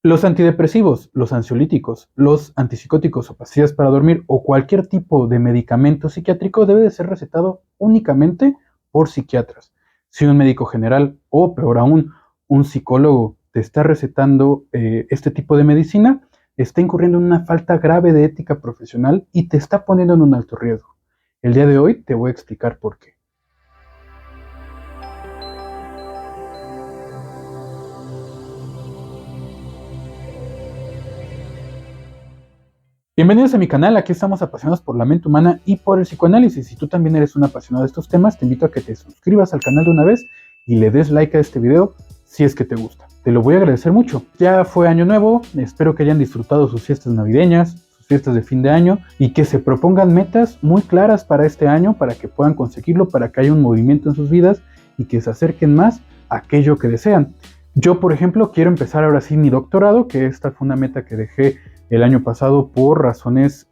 Los antidepresivos, los ansiolíticos, los antipsicóticos o pastillas para dormir o cualquier tipo de medicamento psiquiátrico debe de ser recetado únicamente por psiquiatras. Si un médico general o peor aún, un psicólogo te está recetando este tipo de medicina, está incurriendo en una falta grave de ética profesional y te está poniendo en un alto riesgo. El día de hoy te voy a explicar por qué. Bienvenidos a mi canal, aquí estamos apasionados por la mente humana y por el psicoanálisis. Si tú también eres un apasionado de estos temas, te invito a que te suscribas al canal de una vez y le des like a este video si es que te gusta. Te lo voy a agradecer mucho. Ya fue año nuevo, espero que hayan disfrutado sus fiestas navideñas, sus fiestas de fin de año y que se propongan metas muy claras para este año, para que puedan conseguirlo, para que haya un movimiento en sus vidas y que se acerquen más a aquello que desean. Yo, por ejemplo, quiero empezar ahora sí mi doctorado, que esta fue una meta que dejé el año pasado por razones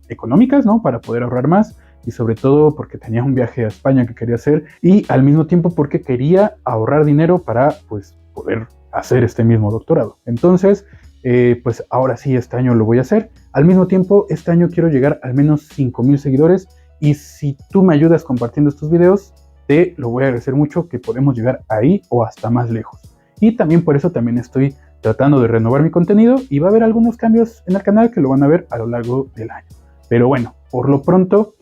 económicas, ¿no? Para poder ahorrar más y sobre todo porque tenía un viaje a España que quería hacer y al mismo tiempo porque quería ahorrar dinero para pues poder hacer este mismo doctorado. Entonces, pues ahora sí este año lo voy a hacer. Al mismo tiempo, este año quiero llegar al menos 5,000 seguidores y si tú me ayudas compartiendo estos videos, te lo voy a agradecer mucho, que podemos llegar ahí o hasta más lejos. Y también por eso también estoy tratando de renovar mi contenido y va a haber algunos cambios en el canal que lo van a ver a lo largo del año. Pero bueno, por lo pronto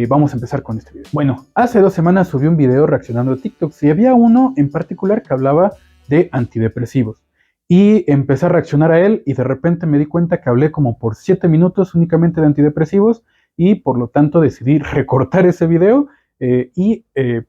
vamos a empezar con este video. Bueno, hace 2 semanas subí un video reaccionando a TikToks y había uno en particular que hablaba de antidepresivos. Y empecé a reaccionar a él y de repente me di cuenta que hablé como por 7 minutos únicamente de antidepresivos y por lo tanto decidí recortar ese video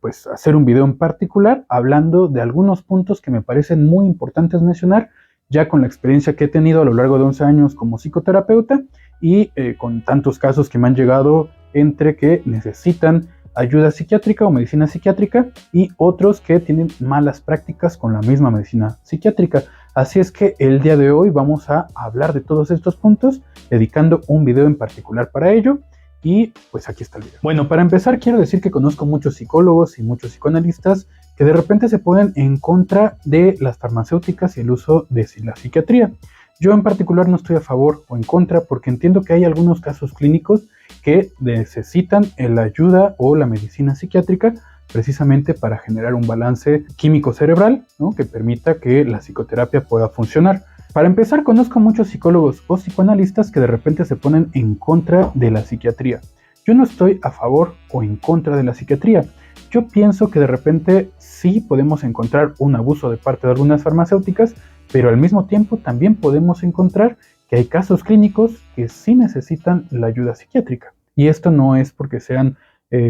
pues hacer un video en particular hablando de algunos puntos que me parecen muy importantes mencionar, ya con la experiencia que he tenido a lo largo de 11 años como psicoterapeuta y con tantos casos que me han llegado entre que necesitan ayuda psiquiátrica o medicina psiquiátrica y otros que tienen malas prácticas con la misma medicina psiquiátrica. Así es que el día de hoy vamos a hablar de todos estos puntos, dedicando un video en particular para ello. Y pues aquí está el video. Bueno, para empezar quiero decir que conozco muchos psicólogos y muchos psicoanalistas que de repente se ponen en contra de las farmacéuticas y el uso de la psiquiatría. Yo en particular no estoy a favor o en contra porque entiendo que hay algunos casos clínicos que necesitan la ayuda o la medicina psiquiátrica precisamente para generar un balance químico cerebral, ¿no? Que permita que la psicoterapia pueda funcionar. Para empezar, conozco muchos psicólogos o psicoanalistas que de repente se ponen en contra de la psiquiatría. Yo no estoy a favor o en contra de la psiquiatría. Yo pienso que de repente sí podemos encontrar un abuso de parte de algunas farmacéuticas, pero al mismo tiempo también podemos encontrar que hay casos clínicos que sí necesitan la ayuda psiquiátrica. Y esto no es porque sean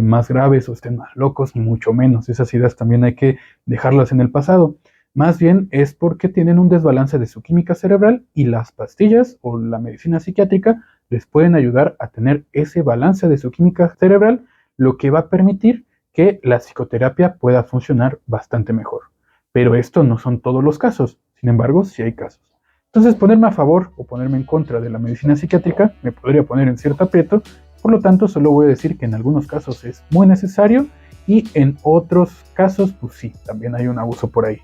más graves o estén más locos, ni mucho menos. Esas ideas también hay que dejarlas en el pasado. Más bien es porque tienen un desbalance de su química cerebral y las pastillas o la medicina psiquiátrica les pueden ayudar a tener ese balance de su química cerebral, lo que va a permitir que la psicoterapia pueda funcionar bastante mejor. Pero esto no son todos los casos, sin embargo, sí hay casos. Entonces, ponerme a favor o ponerme en contra de la medicina psiquiátrica me podría poner en cierto aprieto, por lo tanto, solo voy a decir que en algunos casos es muy necesario y en otros casos, pues sí, también hay un abuso por ahí.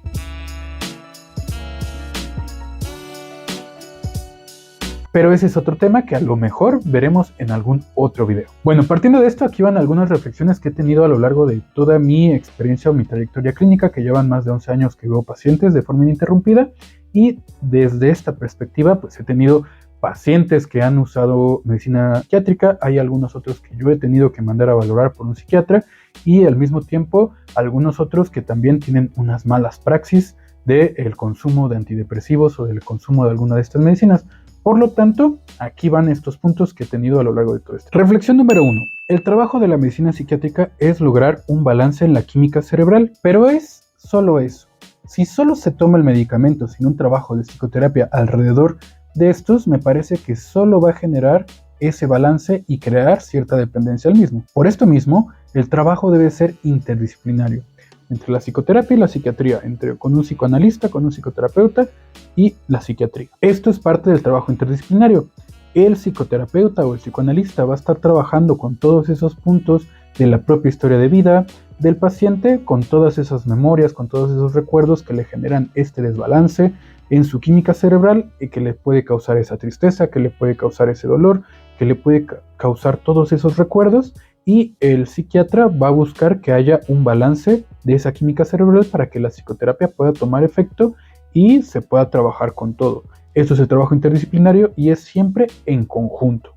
Pero ese es otro tema que a lo mejor veremos en algún otro video. Bueno, partiendo de esto, aquí van algunas reflexiones que he tenido a lo largo de toda mi experiencia o mi trayectoria clínica, que llevan más de 11 años que veo pacientes de forma ininterrumpida, y desde esta perspectiva, pues he tenido pacientes que han usado medicina psiquiátrica, hay algunos otros que yo he tenido que mandar a valorar por un psiquiatra, y al mismo tiempo algunos otros que también tienen unas malas praxis del consumo de antidepresivos o del consumo de alguna de estas medicinas. Por lo tanto, aquí van estos puntos que he tenido a lo largo de todo esto. Reflexión número 1. El trabajo de la medicina psiquiátrica es lograr un balance en la química cerebral, pero es solo eso. Si solo se toma el medicamento sin un trabajo de psicoterapia alrededor de estos, me parece que solo va a generar ese balance y crear cierta dependencia al mismo. Por esto mismo, el trabajo debe ser interdisciplinario, entre la psicoterapia y la psiquiatría, con un psicoanalista, con un psicoterapeuta y la psiquiatría. Esto es parte del trabajo interdisciplinario. El psicoterapeuta o el psicoanalista va a estar trabajando con todos esos puntos de la propia historia de vida del paciente, con todas esas memorias, con todos esos recuerdos que le generan este desbalance en su química cerebral y que le puede causar esa tristeza, que le puede causar ese dolor, que le puede causar todos esos recuerdos, y el psiquiatra va a buscar que haya un balance de esa química cerebral para que la psicoterapia pueda tomar efecto y se pueda trabajar con todo. Esto es el trabajo interdisciplinario y es siempre en conjunto.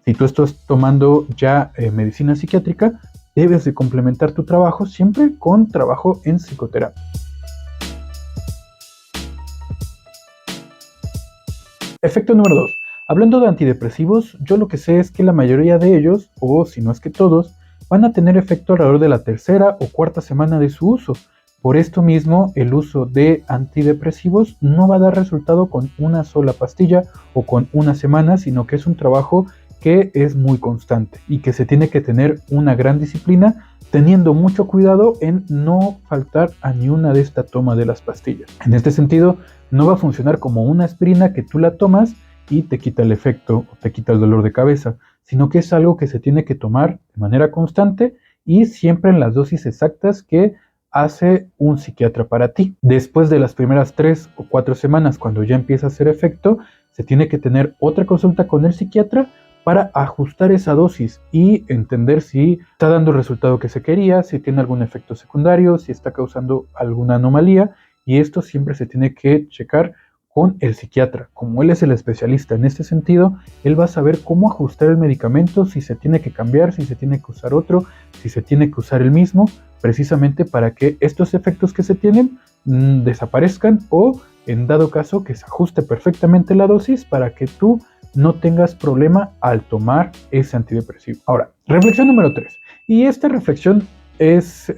Si tú estás tomando ya medicina psiquiátrica, debes de complementar tu trabajo siempre con trabajo en psicoterapia. Efecto número 2. Hablando de antidepresivos, yo lo que sé es que la mayoría de ellos, o si no es que todos, van a tener efecto alrededor de la tercera o cuarta semana de su uso. Por esto mismo, el uso de antidepresivos no va a dar resultado con una sola pastilla o con una semana, sino que es un trabajo que es muy constante y que se tiene que tener una gran disciplina, teniendo mucho cuidado en no faltar a ni una de esta toma de las pastillas. En este sentido, no va a funcionar como una aspirina que tú la tomas y te quita el efecto o te quita el dolor de cabeza, sino que es algo que se tiene que tomar de manera constante y siempre en las dosis exactas que hace un psiquiatra para ti. Después de las primeras 3 o 4 semanas, cuando ya empieza a hacer efecto, se tiene que tener otra consulta con el psiquiatra para ajustar esa dosis y entender si está dando el resultado que se quería, si tiene algún efecto secundario, si está causando alguna anomalía, y esto siempre se tiene que checar con el psiquiatra. Como él es el especialista en este sentido, él va a saber cómo ajustar el medicamento, si se tiene que cambiar, si se tiene que usar otro, si se tiene que usar el mismo, precisamente para que estos efectos que se tienen desaparezcan, o en dado caso que se ajuste perfectamente la dosis para que tú no tengas problema al tomar ese antidepresivo. Ahora, reflexión número 3. Y esta reflexión es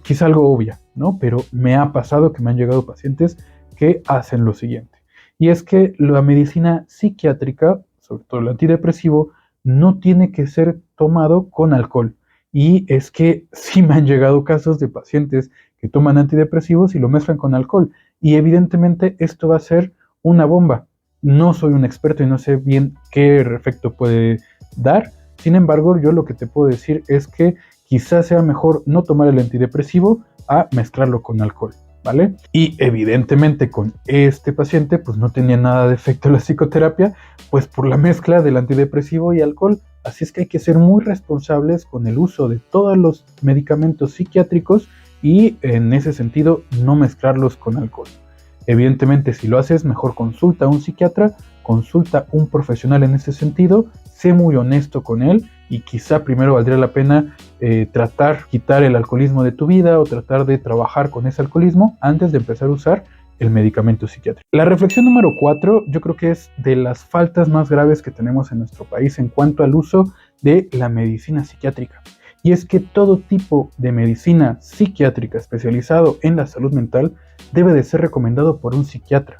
quizá algo obvia, ¿no? Pero me ha pasado que me han llegado pacientes que hacen lo siguiente. Y es que la medicina psiquiátrica, sobre todo el antidepresivo, no tiene que ser tomado con alcohol. Y es que sí me han llegado casos de pacientes que toman antidepresivos y lo mezclan con alcohol. Y evidentemente esto va a ser una bomba. No soy un experto y no sé bien qué efecto puede dar. Sin embargo, yo lo que te puedo decir es que quizás sea mejor no tomar el antidepresivo a mezclarlo con alcohol, ¿vale? Y evidentemente con este paciente pues no tenía nada de efecto la psicoterapia, pues por la mezcla del antidepresivo y alcohol. Así es que hay que ser muy responsables con el uso de todos los medicamentos psiquiátricos y en ese sentido no mezclarlos con alcohol. Evidentemente, si lo haces, mejor consulta a un psiquiatra, consulta a un profesional en ese sentido, sé muy honesto con él y quizá primero valdría la pena tratar quitar el alcoholismo de tu vida o tratar de trabajar con ese alcoholismo antes de empezar a usar el medicamento psiquiátrico. La reflexión número 4 yo creo que es de las faltas más graves que tenemos en nuestro país en cuanto al uso de la medicina psiquiátrica. Y es que todo tipo de medicina psiquiátrica especializado en la salud mental debe de ser recomendado por un psiquiatra.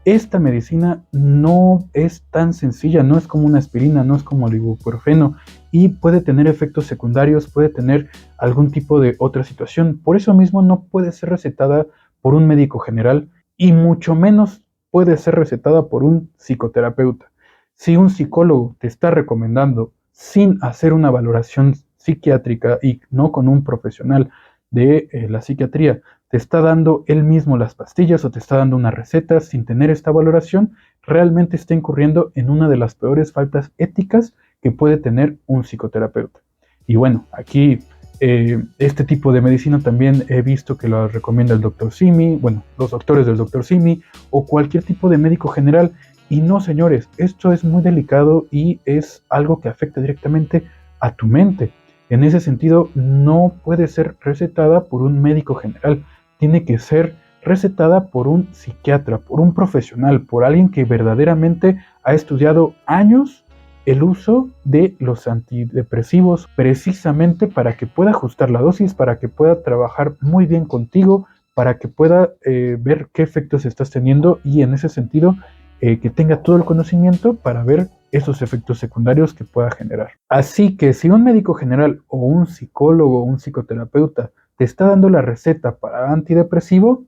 Esta medicina no es tan sencilla, no es como una aspirina, no es como el ibuprofeno y puede tener efectos secundarios, puede tener algún tipo de otra situación. Por eso mismo no puede ser recetada por un médico general y mucho menos puede ser recetada por un psicoterapeuta. Si un psicólogo te está recomendando sin hacer una valoración psiquiátrica y no con un profesional de la psiquiatría, te está dando él mismo las pastillas o te está dando una receta sin tener esta valoración, realmente está incurriendo en una de las peores faltas éticas que puede tener un psicoterapeuta. Y bueno, aquí este tipo de medicina también he visto que lo recomienda el doctor Simi, bueno, los doctores del doctor Simi o cualquier tipo de médico general. Y no, señores, esto es muy delicado y es algo que afecta directamente a tu mente. En ese sentido, no puede ser recetada por un médico general, tiene que ser recetada por un psiquiatra, por un profesional, por alguien que verdaderamente ha estudiado años el uso de los antidepresivos precisamente para que pueda ajustar la dosis, para que pueda trabajar muy bien contigo, para que pueda ver qué efectos estás teniendo y en ese sentido que tenga todo el conocimiento para ver esos efectos secundarios que pueda generar. Así que si un médico general o un psicólogo o un psicoterapeuta te está dando la receta para antidepresivo,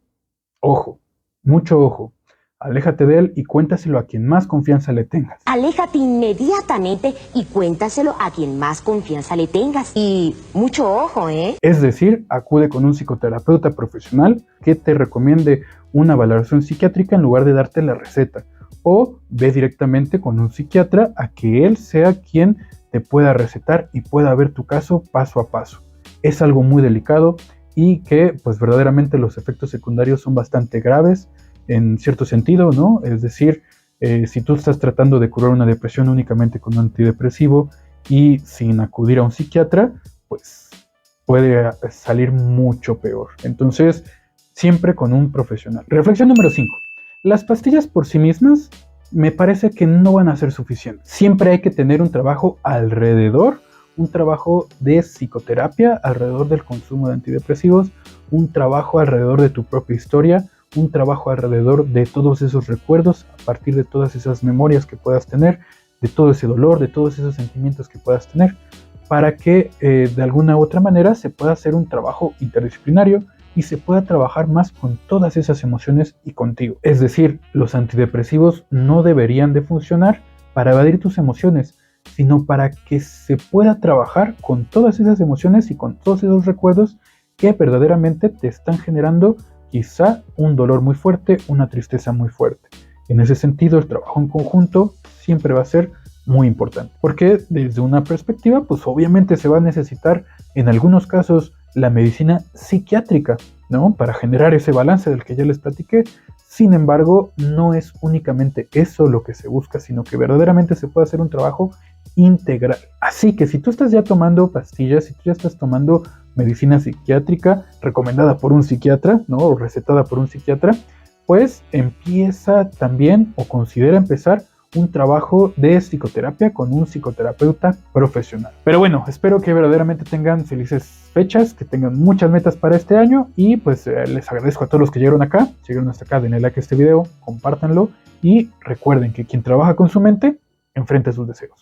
ojo, mucho ojo. aléjate de él y cuéntaselo a quien más confianza le tengas. Aléjate inmediatamente y cuéntaselo a quien más confianza le tengas. Y mucho ojo, ¿eh? Es decir, acude con un psicoterapeuta profesional que te recomiende una valoración psiquiátrica en lugar de darte la receta. O ve directamente con un psiquiatra a que él sea quien te pueda recetar y pueda ver tu caso paso a paso. Es algo muy delicado y que pues verdaderamente los efectos secundarios son bastante graves en cierto sentido, ¿no? Es decir, si tú estás tratando de curar una depresión únicamente con un antidepresivo y sin acudir a un psiquiatra, pues puede salir mucho peor. Entonces, siempre con un profesional. Reflexión número 5. Las pastillas por sí mismas me parece que no van a ser suficientes. Siempre hay que tener un trabajo alrededor, un trabajo de psicoterapia alrededor del consumo de antidepresivos, un trabajo alrededor de tu propia historia, un trabajo alrededor de todos esos recuerdos, a partir de todas esas memorias que puedas tener, de todo ese dolor, de todos esos sentimientos que puedas tener, para que de alguna u otra manera se pueda hacer un trabajo interdisciplinario y se pueda trabajar más con todas esas emociones y contigo. Es decir, los antidepresivos no deberían de funcionar para evadir tus emociones, sino para que se pueda trabajar con todas esas emociones y con todos esos recuerdos que verdaderamente te están generando quizá un dolor muy fuerte, una tristeza muy fuerte. En ese sentido, el trabajo en conjunto siempre va a ser muy importante, porque desde una perspectiva, pues obviamente se va a necesitar en algunos casos la medicina psiquiátrica, ¿no? Para generar ese balance del que ya les platiqué. Sin embargo, no es únicamente eso lo que se busca, sino que verdaderamente se puede hacer un trabajo integral. Así que si tú estás ya tomando pastillas, si tú ya estás tomando medicina psiquiátrica recomendada por un psiquiatra, ¿no? O recetada por un psiquiatra, pues empieza también o considera empezar un trabajo de psicoterapia con un psicoterapeuta profesional. Pero bueno, espero que verdaderamente tengan felices fechas, que tengan muchas metas para este año y pues les agradezco a todos los que llegaron acá, si llegaron hasta acá, denle like a este video, compártanlo y recuerden que quien trabaja con su mente enfrenta sus deseos.